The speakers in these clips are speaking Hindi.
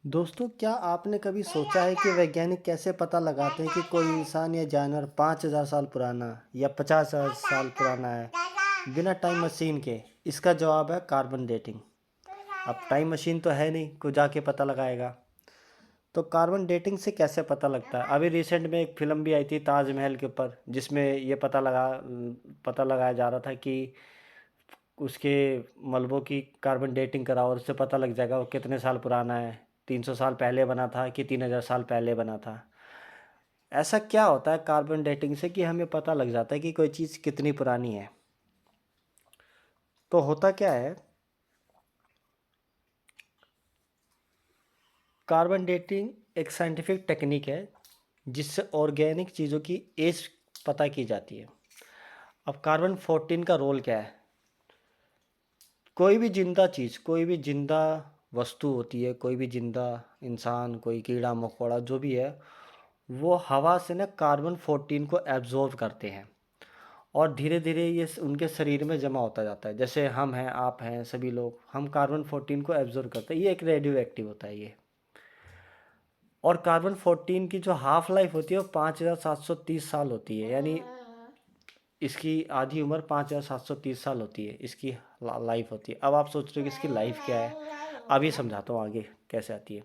दोस्तों, क्या आपने कभी सोचा है कि वैज्ञानिक कैसे पता लगाते हैं कि कोई इंसान या जानवर 5,000 साल पुराना या 50,000 साल पुराना है बिना टाइम मशीन के? इसका जवाब है कार्बन डेटिंग। अब टाइम मशीन तो है नहीं को जाके पता लगाएगा। तो कार्बन डेटिंग से कैसे पता लगता है? अभी रिसेंट में एक फिल्म भी आई थी ताजमहल के ऊपर, जिसमें ये पता लगाया जा रहा था कि उसके मलबों की कार्बन डेटिंग कराओ और उससे पता लग जाएगा वो कितने साल पुराना है। 300 साल पहले बना था कि 3,000 साल पहले बना था। ऐसा क्या होता है कार्बन डेटिंग से कि हमें पता लग जाता है कि कोई चीज़ कितनी पुरानी है? तो होता क्या है, कार्बन डेटिंग एक साइंटिफिक टेक्निक है जिससे ऑर्गेनिक चीज़ों की एज पता की जाती है। अब कार्बन 14 का रोल क्या है? कोई भी जिंदा चीज़, कोई भी जिंदा वस्तु होती है, कोई भी जिंदा इंसान, कोई कीड़ा मकोड़ा जो भी है, वो हवा से ना कार्बन 14 को एब्जॉर्ब करते हैं और धीरे धीरे ये उनके शरीर में जमा होता जाता है। जैसे हम हैं, आप हैं, सभी लोग हम कार्बन 14 को एब्जॉर्ब करते हैं। ये एक रेडियो एक्टिव होता है ये। और कार्बन 14 की जो हाफ लाइफ होती है वो 5,730 साल होती है, यानी इसकी आधी उम्र 5,730 साल होती है, इसकी लाइफ होती है। अब आप सोच रहे हो कि इसकी लाइफ क्या है? अभी समझाता हूँ आगे कैसे आती है।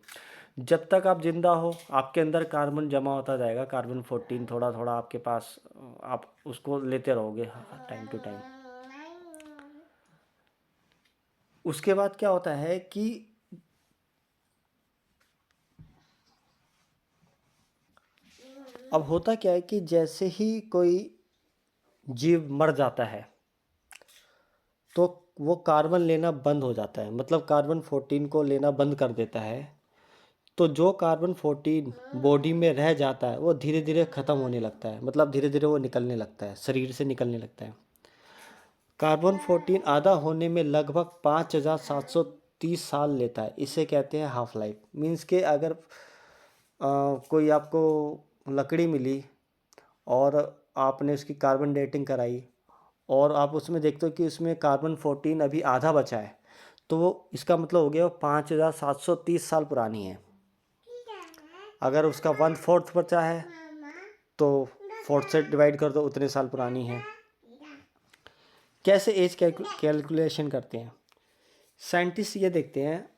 जब तक आप जिंदा हो आपके अंदर कार्बन जमा होता जाएगा, कार्बन 14 थोड़ा थोड़ा आपके पास, आप उसको लेते रहोगे टाइम टू टाइम। उसके बाद क्या होता है कि अब होता क्या है कि जैसे ही कोई जीव मर जाता है तो वो कार्बन लेना बंद हो जाता है, मतलब कार्बन 14 को लेना बंद कर देता है। तो जो कार्बन 14 बॉडी में रह जाता है वो धीरे धीरे ख़त्म होने लगता है, मतलब धीरे धीरे वो निकलने लगता है, शरीर से निकलने लगता है। कार्बन 14 आधा होने में लगभग 5,730 साल लेता है। इसे कहते हैं हाफ लाइफ। मीन्स के अगर कोई आपको लकड़ी मिली और आपने उसकी कार्बन डेटिंग कराई और आप उसमें देखते हो कि उसमें कार्बन 14 अभी आधा बचा है, तो वो इसका मतलब हो गया वो 5,730 साल पुरानी है। अगर उसका 1/4 बचा है तो 4 से डिवाइड कर दो, उतने साल पुरानी है। कैसे एज कैलकुलेशन करते हैं? साइंटिस्ट ये देखते हैं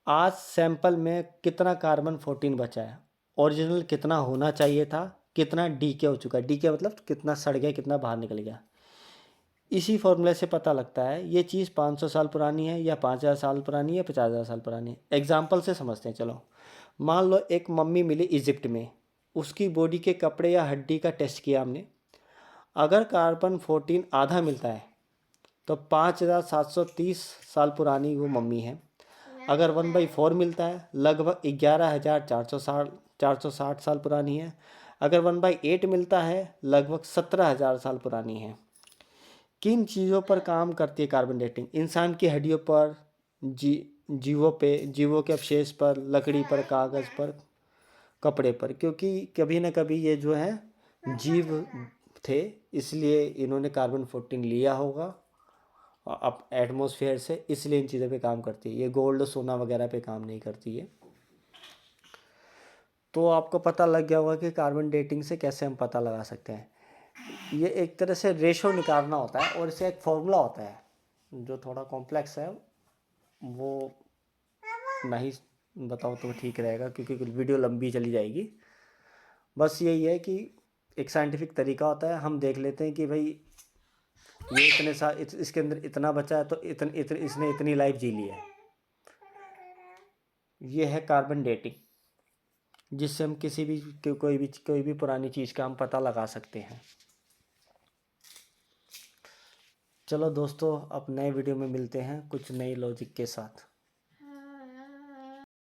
आज सैंपल में कितना कार्बन 14 बचा है, ओरिजिनल कितना होना चाहिए था, कितना डीके हो चुका है। डीके मतलब कितना सड़ गया, कितना बाहर निकल गया। इसी फॉर्मूले से पता लगता है ये चीज़ 500 साल पुरानी है या 5,000 साल पुरानी है, 50,000 साल पुरानी है। एग्जाम्पल से समझते हैं चलो। मान लो एक मम्मी मिली इजिप्ट में, उसकी बॉडी के कपड़े या हड्डी का टेस्ट किया हमने। अगर कार्बन 14 आधा मिलता है तो 5,730 साल पुरानी वो मम्मी है। अगर 1/4 मिलता है लगभग 11,460 साल पुरानी है। अगर 1/8 मिलता है लगभग 17,000 साल पुरानी है। किन चीज़ों पर काम करती है कार्बन डेटिंग? इंसान की हड्डियों पर, जीवों पे, जीवों के अवशेष पर, लकड़ी पर, कागज़ पर, कपड़े पर। क्योंकि कभी ना कभी ये जो है जीव थे, इसलिए इन्होंने कार्बन 14 लिया होगा अब एटमॉस्फेयर से, इसलिए इन चीज़ों पे काम करती है। ये गोल्ड सोना वगैरह पे काम नहीं करती है। तो आपको पता लग गया होगा कि कार्बन डेटिंग से कैसे हम पता लगा सकते हैं। ये एक तरह से रेशो निकालना होता है और इसे एक फॉर्मूला होता है जो थोड़ा कॉम्प्लेक्स है, वो नहीं बताओ तो ठीक रहेगा क्योंकि वीडियो लंबी चली जाएगी। बस यही है कि एक साइंटिफिक तरीका होता है, हम देख लेते हैं कि भाई ये इतने साल इसके अंदर इतना बचा है तो इसने इतनी लाइफ जी ली है। ये है कार्बन डेटिंग, जिससे हम किसी भी कोई भी पुरानी चीज़ का हम पता लगा सकते हैं। चलो दोस्तों, अब नए वीडियो में मिलते हैं कुछ नई लॉजिक के साथ।